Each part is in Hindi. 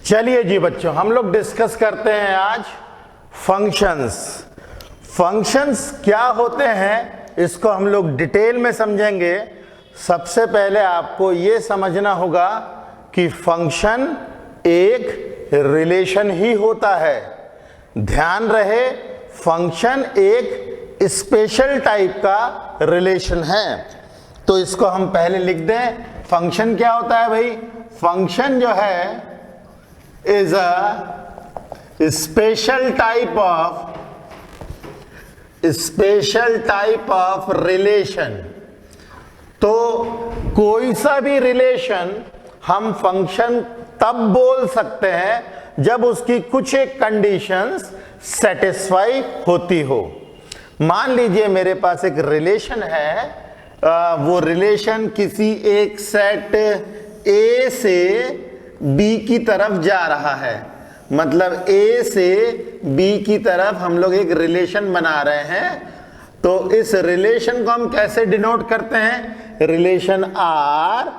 चलिए जी बच्चों, हम लोग डिस्कस करते हैं आज फंक्शंस। फंक्शंस क्या होते हैं इसको हम लोग डिटेल में समझेंगे। सबसे पहले आपको ये समझना होगा कि फंक्शन एक रिलेशन ही होता है। ध्यान रहे, फंक्शन एक स्पेशल टाइप का रिलेशन है। तो इसको हम पहले लिख दें। फंक्शन क्या होता है भाई? फंक्शन जो है is a special type of relation। तो कोई सा भी रिलेशन हम फंक्शन तब बोल सकते हैं जब उसकी कुछ एक कंडीशंस सेटिस्फाई होती हो। मान लीजिए मेरे पास एक रिलेशन है, वो रिलेशन किसी एक सेट ए से बी की तरफ जा रहा है। मतलब ए से बी की तरफ हम लोग एक रिलेशन बना रहे हैं। तो इस रिलेशन को हम कैसे डिनोट करते हैं? रिलेशन आर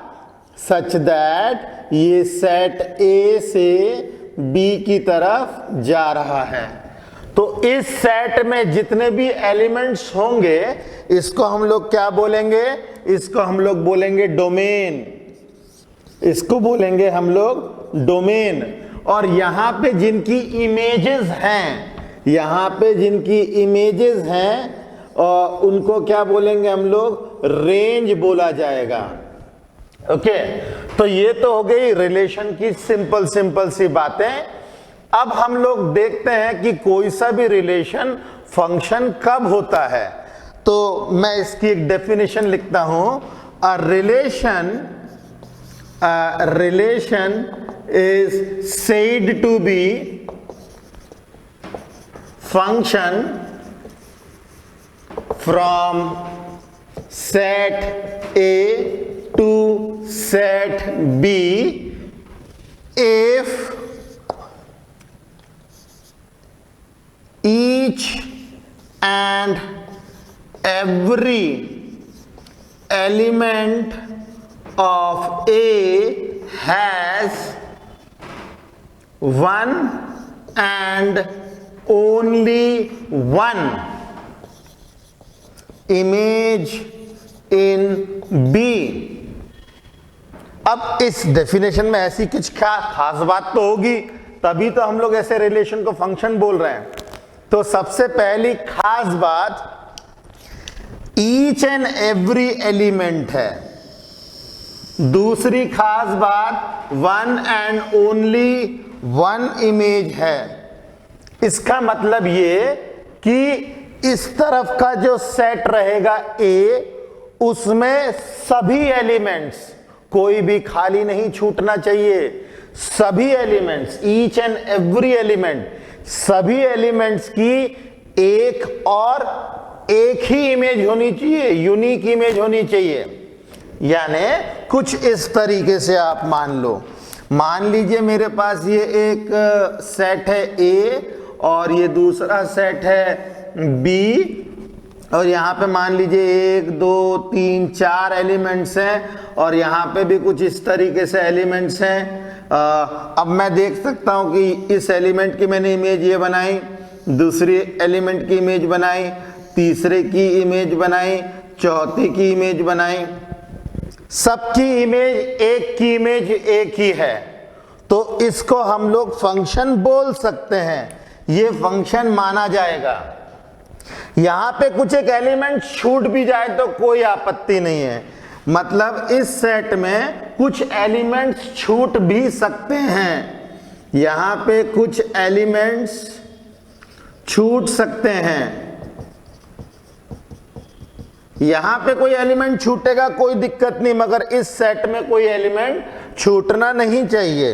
सच दैट ये सेट ए से बी की तरफ जा रहा है। तो इस सेट में जितने भी एलिमेंट्स होंगे इसको हम लोग क्या बोलेंगे? इसको हम लोग बोलेंगे डोमेन। इसको बोलेंगे हम लोग डोमेन। और यहां पे जिनकी इमेजेस हैं, यहां पे जिनकी इमेजेस हैं उनको क्या बोलेंगे हम लोग? रेंज बोला जाएगा। ओके, तो ये तो हो गई रिलेशन की सिंपल सी बातें। अब हम लोग देखते हैं कि कोई सा भी रिलेशन फंक्शन कब होता है। तो मैं इसकी एक डेफिनेशन लिखता हूं। अ relation is said to be function from set A to set B if each and every element of A has one and only one image in B। अब इस डेफिनेशन में ऐसी कुछ खास बात तो होगी, तभी तो हम लोग ऐसे रिलेशन को फंक्शन बोल रहे हैं। तो सबसे पहली खास बात ईच एंड एवरी एलिमेंट है। दूसरी खास बात one and only one image है। इसका मतलब ये कि इस तरफ का जो सेट रहेगा ए, उसमें सभी एलिमेंट्स, कोई भी खाली नहीं छूटना चाहिए। सभी elements, each and every element, सभी एलिमेंट्स की एक और एक ही इमेज होनी चाहिए, यूनिक इमेज होनी चाहिए। यानी कुछ इस तरीके से आप मान लो। मान लीजिए मेरे पास ये एक सेट है ए और ये दूसरा सेट है बी, और यहाँ पे मान लीजिए 1 2 3 4 एलिमेंट्स हैं और यहाँ पे भी कुछ इस तरीके से एलिमेंट्स हैं। अब मैं देख सकता हूँ कि इस एलिमेंट की मैंने इमेज ये बनाई, दूसरी एलिमेंट की इमेज बनाई, तीसरे की इमेज बनाई, चौथी की इमेज बनाई। सबकी इमेज, एक की इमेज एक ही है। तो इसको हम लोग फंक्शन बोल सकते हैं, ये फंक्शन माना जाएगा। यहां पे कुछ एक एलिमेंट छूट भी जाए तो कोई आपत्ति नहीं है। मतलब इस सेट में कुछ एलिमेंट्स छूट भी सकते हैं। यहां पे कुछ एलिमेंट्स छूट सकते हैं। यहां पे कोई एलिमेंट छूटेगा कोई दिक्कत नहीं, मगर इस सेट में कोई एलिमेंट छूटना नहीं चाहिए।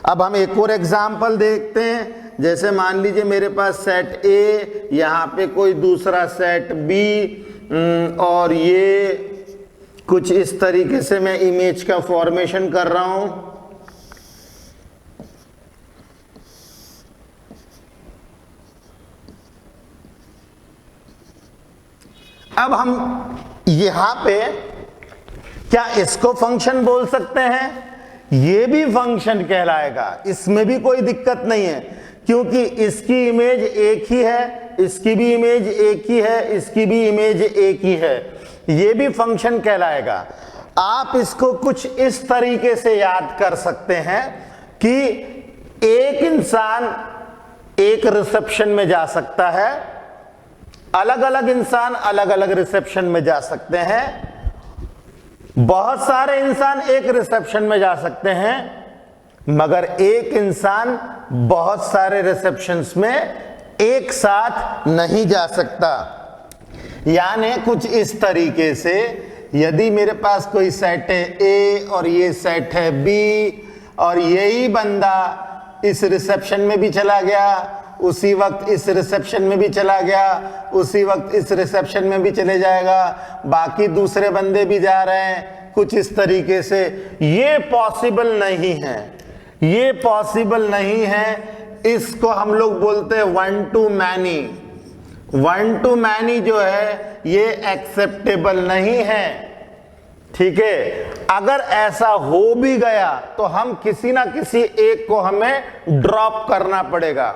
अब हम एक और एग्जांपल देखते हैं। जैसे मान लीजिए मेरे पास सेट ए, यहाँ पे कोई दूसरा सेट बी, और ये कुछ इस तरीके से मैं इमेज का फॉर्मेशन कर रहा हूं। अब हम यहां पे क्या इसको फंक्शन बोल सकते हैं? ये भी फंक्शन कहलाएगा, इसमें भी कोई दिक्कत नहीं है, क्योंकि इसकी इमेज एक ही है, इसकी भी इमेज एक ही है, इसकी भी इमेज एक ही है, ये भी फंक्शन कहलाएगा। आप इसको कुछ इस तरीके से याद कर सकते हैं कि एक इंसान एक रिसेप्शन में जा सकता है, अलग अलग इंसान अलग अलग रिसेप्शन में जा सकते हैं, बहुत सारे इंसान एक रिसेप्शन में जा सकते हैं, मगर एक इंसान बहुत सारे रिसेप्शंस में एक साथ नहीं जा सकता। यानी कुछ इस तरीके से, यदि मेरे पास कोई सेट है ए और ये सेट है बी, और यही बंदा इस रिसेप्शन में भी चला गया, उसी वक्त इस रिसेप्शन में भी चला गया, उसी वक्त इस रिसेप्शन में भी चले जाएगा, बाकी दूसरे बंदे भी जा रहे हैं, कुछ इस तरीके से, ये पॉसिबल नहीं है, ये पॉसिबल नहीं है। इसको हम लोग बोलते हैं one two many. One two many जो है ये एक्सेप्टेबल नहीं है, ठीक है। अगर ऐसा हो भी गया तो हम किसी ना किसी एक को हमें ड्रॉप करना पड़ेगा।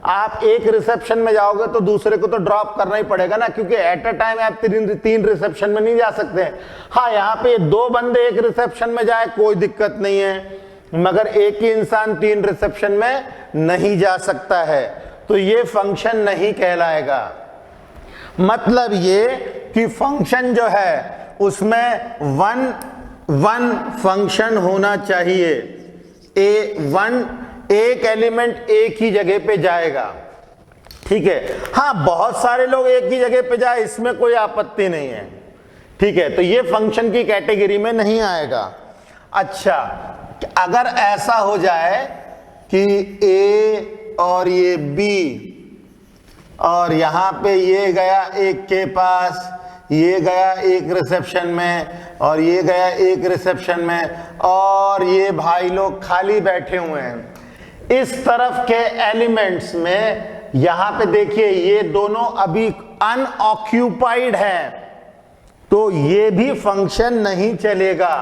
आप एक रिसेप्शन में जाओगे तो दूसरे को तो ड्रॉप करना ही पड़ेगा ना, क्योंकि एट अ टाइम आप तीन रिसेप्शन में नहीं जा सकते। हाँ, यहाँ पे दो बंदे एक रिसेप्शन में जाए कोई दिक्कत नहीं है, मगर एक ही इंसान तीन रिसेप्शन में नहीं जा सकता है, तो ये फंक्शन नहीं कहलाएगा। मतलब ये कि फंक्शन जो है उसमें वन फंक्शन होना चाहिए, एक एलिमेंट एक ही जगह पे जाएगा, ठीक है। हाँ, बहुत सारे लोग एक ही जगह पे जाए, इसमें कोई आपत्ति नहीं है, ठीक है, तो ये फंक्शन की कैटेगरी में नहीं आएगा। अच्छा, अगर ऐसा हो जाए कि ए और ये बी, और यहां पे ये गया एक के पास, ये गया एक रिसेप्शन में, और ये गया एक रिसेप्शन में, और ये भाई लोग खाली बैठे हुए हैं, इस तरफ के एलिमेंट्स में यहां पे देखिए ये दोनों अभी अनऑक्यूपाइड हैं, तो ये भी फंक्शन नहीं चलेगा,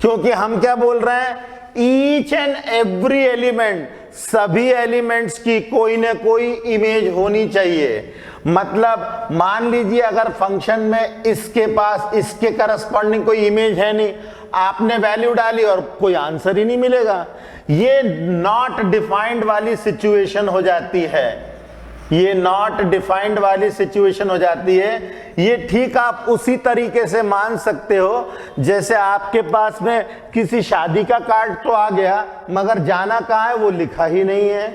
क्योंकि हम क्या बोल रहे हैं, ईच एंड एवरी एलिमेंट, सभी एलिमेंट्स की कोई ना कोई इमेज होनी चाहिए। मतलब मान लीजिए अगर फंक्शन में इसके पास इसके करस्पॉन्डिंग कोई इमेज है नहीं, आपने वैल्यू डाली और कोई आंसर ही नहीं मिलेगा, ये नॉट डिफाइंड वाली सिचुएशन हो जाती है, ये नॉट डिफाइंड वाली सिचुएशन हो जाती है। ये ठीक आप उसी तरीके से मान सकते हो जैसे आपके पास में किसी शादी का कार्ड तो आ गया, मगर जाना कहाँ है वो लिखा ही नहीं है,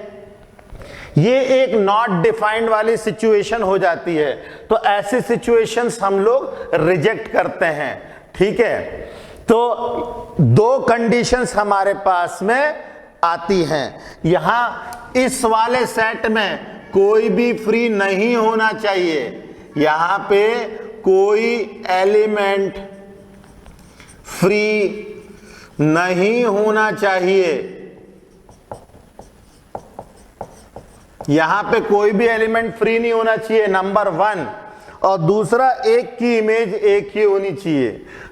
ये एक नॉट डिफाइंड वाली सिचुएशन हो जाती है। तो ऐसी सिचुएशंस हम लोग रिजेक्ट करते हैं, ठीक है। तो दो कंडीशंस हमारे पास में आती हैं, यहां इस वाले सेट में कोई भी फ्री नहीं होना चाहिए, यहां पे कोई एलिमेंट फ्री नहीं होना चाहिए, यहां पे कोई भी एलिमेंट फ्री नहीं होना चाहिए, नंबर वन। और दूसरा, एक की इमेज एक ही होनी चाहिए।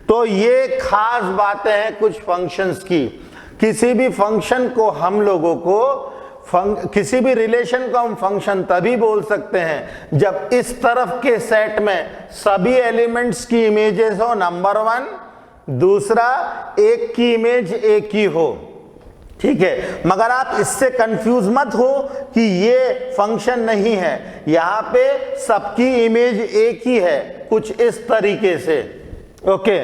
तो ये खास बातें हैं कुछ फंक्शंस की। किसी भी फंक्शन को हम लोगों को किसी भी रिलेशन को हम फंक्शन तभी बोल सकते हैं जब इस तरफ के सेट में सभी एलिमेंट्स की इमेजेस हो, नंबर वन। दूसरा, एक की इमेज एक ही हो, ठीक है। मगर आप इससे कंफ्यूज मत हो कि ये फंक्शन नहीं है, यहां पे सबकी इमेज एक ही है, कुछ इस तरीके से, ओके।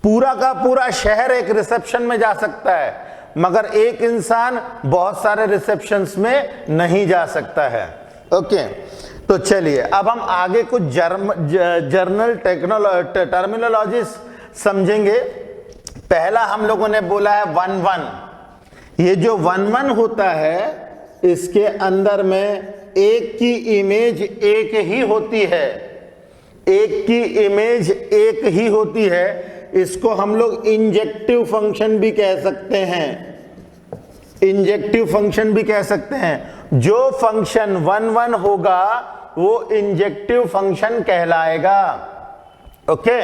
पूरा का पूरा शहर एक रिसेप्शन में जा सकता है, मगर एक इंसान बहुत सारे रिसेप्शंस में नहीं जा सकता है, ओके। तो चलिए अब हम आगे कुछ जर्नल टर्मिनोलॉजी समझेंगे। पहला हम लोगों ने बोला है 1-1। ये जो 1-1 होता है इसके अंदर में एक की इमेज एक ही होती है, एक की इमेज एक ही होती है। इसको हम लोग इंजेक्टिव फंक्शन भी कह सकते हैं, इंजेक्टिव फंक्शन भी कह सकते हैं। जो फंक्शन 1-1 होगा वो इंजेक्टिव फंक्शन कहलाएगा, ओके।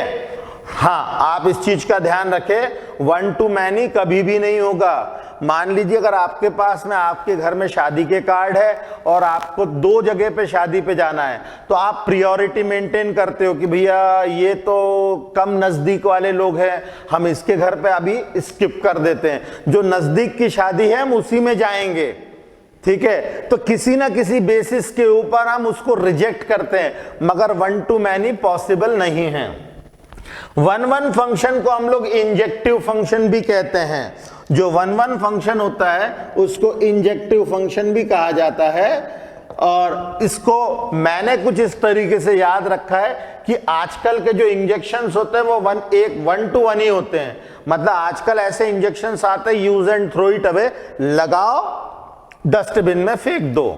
हाँ, आप इस चीज का ध्यान रखें, वन टू मैनी कभी भी नहीं होगा। मान लीजिए अगर आपके पास में आपके घर में शादी के कार्ड है और आपको 2 जगह पे शादी पे जाना है, तो आप प्रायोरिटी मेंटेन करते हो कि भैया ये तो कम नजदीक वाले लोग हैं, हम इसके घर पे अभी स्किप कर देते हैं, जो नजदीक की शादी है हम उसी में जाएंगे, ठीक है। तो किसी ना किसी बेसिस के ऊपर हम उसको रिजेक्ट करते हैं, मगर वन टू मैनी पॉसिबल नहीं है। वन वन फंक्शन को हम लोग इंजेक्टिव फंक्शन भी कहते हैं। जो वन वन फंक्शन होता है उसको इंजेक्टिव फंक्शन भी कहा जाता है। और इसको मैंने कुछ इस तरीके से याद रखा है कि आजकल के जो इंजेक्शंस होते हैं वो 1 to 1 ही होते हैं। मतलब आजकल ऐसे इंजेक्शंस आते हैं, use and throw it away, लगाओ डस्टबिन में फेंक दो,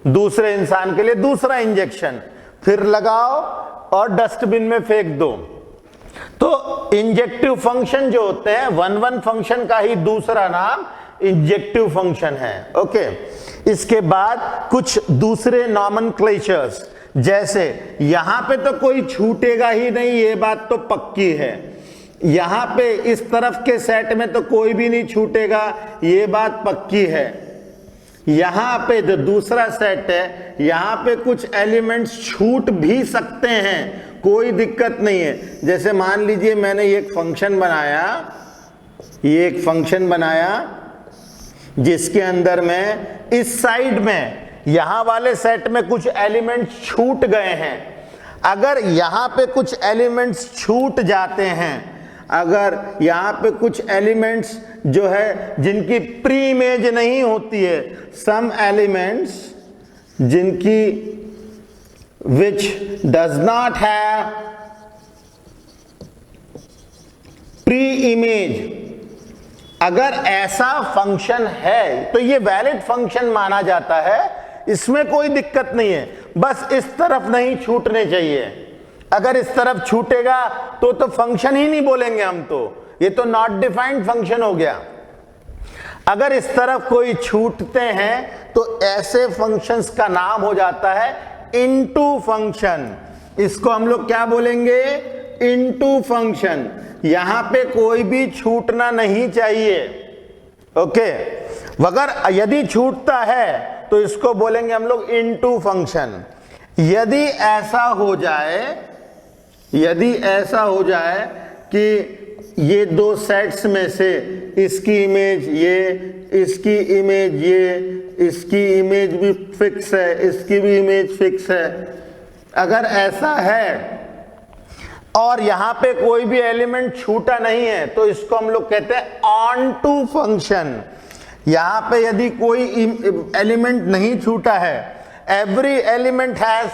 दूसरे इंसान के लिए दूसरा इंजेक्शन, फिर लगाओ और डस्टबिन में फेंक दो। तो इंजेक्टिव फंक्शन जो होते हैं, वन वन फंक्शन का ही दूसरा नाम इंजेक्टिव फंक्शन है। ओके, इसके बाद कुछ दूसरे नॉमेनक्लेचर्स, जैसे यहां पे तो कोई छूटेगा ही नहीं, ये बात तो पक्की है। यहां पे इस तरफ के सेट में तो कोई भी नहीं छूटेगा, ये बात पक्की है। यहां पे जो दूसरा सेट है, यहां पे कुछ एलिमेंट्स छूट भी सकते हैं, कोई दिक्कत नहीं है। जैसे मान लीजिए मैंने ये एक फंक्शन बनाया, जिसके अंदर में इस साइड में यहां वाले सेट में कुछ एलिमेंट्स छूट गए हैं। अगर यहां पे कुछ एलिमेंट्स छूट जाते हैं, अगर यहां पे कुछ एलिमेंट्स जो है जिनकी प्री इमेज नहीं होती है, सम एलिमेंट्स जिनकी which does not have pre-image, अगर ऐसा फंक्शन है तो ये वैलिड फंक्शन माना जाता है, इसमें कोई दिक्कत नहीं है। बस इस तरफ नहीं छूटने चाहिए। अगर इस तरफ छूटेगा तो फंक्शन ही नहीं बोलेंगे हम, तो ये तो नॉट डिफाइंड फंक्शन हो गया। अगर इस तरफ कोई छूटते हैं तो ऐसे फंक्शंस का नाम हो जाता है इनटू फंक्शन। इसको हम लोग क्या बोलेंगे? Into function. यहां पे कोई भी छूटना नहीं चाहिए। ओके, अगर यदि छूटता है तो इसको बोलेंगे हम लोग इनटू फंक्शन। यदि ऐसा हो जाए कि ये 2 सेट्स में से इसकी इमेज ये, इसकी इमेज ये, इसकी इमेज भी फिक्स है, इसकी भी इमेज फिक्स है, अगर ऐसा है और यहां पे कोई भी एलिमेंट छूटा नहीं है तो इसको हम लोग कहते हैं ऑन टू फंक्शन। यहां पे यदि कोई एलिमेंट नहीं छूटा है, every element has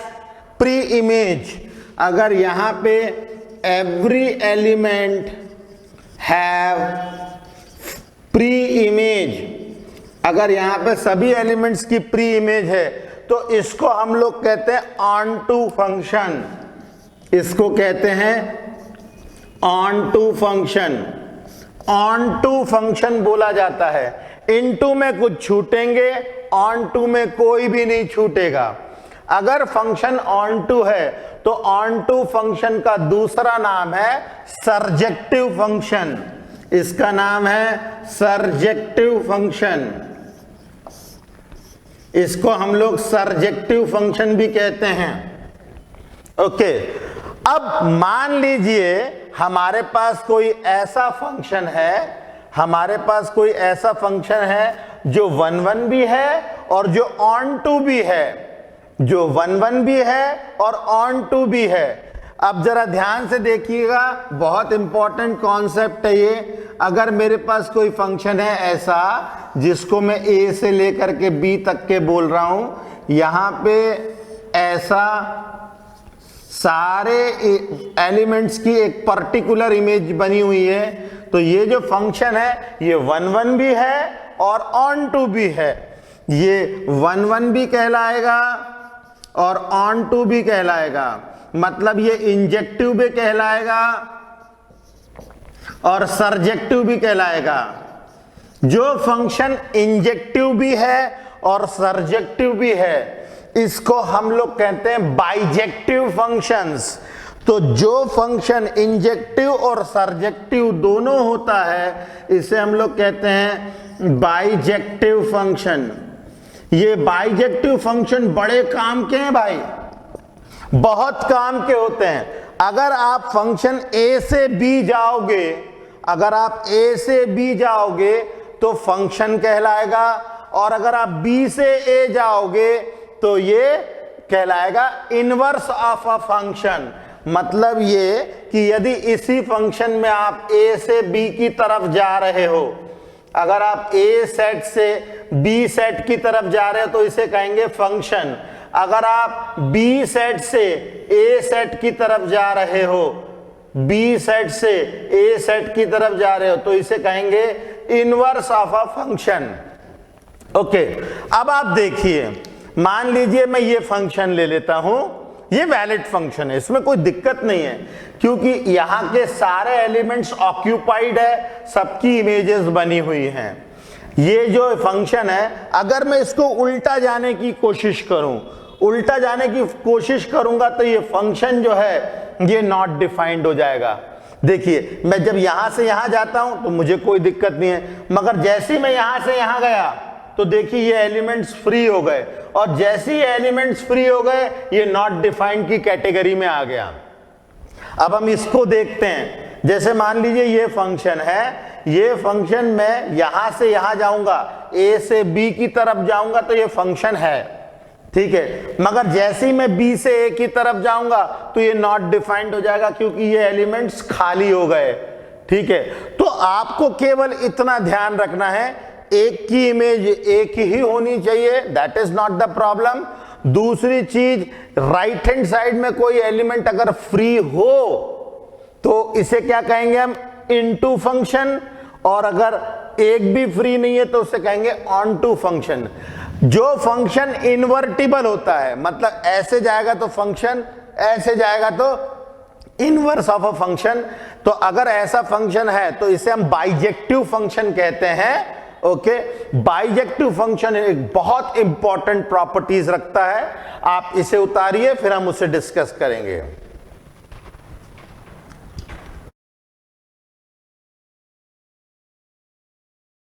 pre image, अगर यहां पे every element have pre image, अगर यहां पे सभी एलिमेंट्स की प्री इमेज है तो इसको हम लोग कहते हैं ऑन टू फंक्शन। इसको कहते हैं onto function. Onto function बोला जाता है। इनटू में कुछ छूटेंगे, ऑन टू में कोई भी नहीं छूटेगा। अगर फंक्शन ऑन टू है तो ऑन टू फंक्शन का दूसरा नाम है सर्जेक्टिव फंक्शन। इसका नाम है सर्जेक्टिव फंक्शन। इसको हम लोग सर्जेक्टिव फंक्शन भी कहते हैं। ओके, अब मान लीजिए हमारे पास कोई ऐसा फंक्शन है जो 1 1 भी है और जो ऑन टू भी है, जो 1 1 भी है और ऑन टू भी है। अब जरा ध्यान से देखिएगा, बहुत इंपॉर्टेंट कॉन्सेप्ट है ये। अगर मेरे पास कोई फंक्शन है ऐसा जिसको मैं ए से लेकर के बी तक के बोल रहा हूं, यहां पे ऐसा सारे एलिमेंट्स की एक पर्टिकुलर इमेज बनी हुई है, तो ये जो फंक्शन है ये 1 1 भी है और ऑन टू भी है। ये 1 1 भी कहलाएगा और ऑन टू भी कहलाएगा, मतलब ये इंजेक्टिव भी कहलाएगा और सर्जेक्टिव भी कहलाएगा। जो फंक्शन इंजेक्टिव भी है और सर्जेक्टिव भी है इसको हम लोग कहते हैं बाइजेक्टिव फंक्शंस। तो जो फंक्शन इंजेक्टिव और सर्जेक्टिव दोनों होता है इसे हम लोग कहते हैं बाइजेक्टिव फंक्शन। ये बाइजेक्टिव फंक्शन बड़े काम के हैं भाई, बहुत काम के होते हैं। अगर आप फंक्शन a से b जाओगे, अगर आप a से b जाओगे तो फंक्शन कहलाएगा, और अगर आप b से a जाओगे तो ये कहलाएगा इनवर्स ऑफ अ फंक्शन। मतलब ये कि यदि इसी फंक्शन में आप a से b की तरफ जा रहे हो, अगर आप a सेट से b सेट की तरफ जा रहे हो तो इसे कहेंगे फंक्शन। अगर आप b सेट से a सेट की तरफ जा रहे हो, b सेट से a सेट की तरफ जा रहे हो तो इसे कहेंगे inverse of a function. Okay, अब आप देखिए, मान लीजिए मैं ये फंक्शन ले लेता हूं, ये वैलिड फंक्शन है, इसमें कोई दिक्कत नहीं है क्योंकि यहां के सारे एलिमेंट्स ऑक्यूपाइड है, सबकी इमेजेस बनी हुई हैं। ये जो फंक्शन है, अगर मैं इसको उल्टा जाने की कोशिश करूं, उल्टा जाने की कोशिश करूंगा तो ये फंक्शन जो है ये नॉट डिफाइंड हो जाएगा। देखिए, मैं जब यहां से यहां जाता हूं तो मुझे कोई दिक्कत नहीं है, मगर जैसे ही मैं यहां से यहां गया तो देखिए ये एलिमेंट्स फ्री हो गए, और जैसे ही एलिमेंट्स फ्री हो गए ये नॉट डिफाइंड की कैटेगरी में आ गया। अब हम इसको देखते हैं। जैसे मान लीजिए ये फंक्शन है, ये फंक्शन में यहां से यहां जाऊंगा, a से b की तरफ जाऊंगा तो ये फंक्शन है, ठीक है। मगर जैसे ही मैं b से a की तरफ जाऊंगा तो ये नॉट डिफाइंड हो जाएगा क्योंकि ये एलिमेंट्स खाली हो गए, ठीक है। तो आपको केवल इतना ध्यान रखना है, एक की इमेज एक ही होनी चाहिए, that is not the problem. दूसरी चीज, राइट हैंड साइड में कोई एलिमेंट अगर फ्री हो तो इसे क्या कहेंगे हम, इनटू फंक्शन, और अगर एक भी फ्री नहीं है तो उसे कहेंगे ऑन टू फंक्शन। जो फंक्शन इनवर्टिबल होता है, मतलब ऐसे जाएगा तो फंक्शन, ऐसे जाएगा तो इनवर्स ऑफ अ फंक्शन, तो अगर ऐसा फंक्शन है तो इसे हम बाइजेक्टिव फंक्शन कहते हैं। ओके, बाइजेक्टिव फंक्शन एक बहुत इंपॉर्टेंट प्रॉपर्टीज रखता है, आप इसे उतारिए फिर हम उसे डिस्कस करेंगे।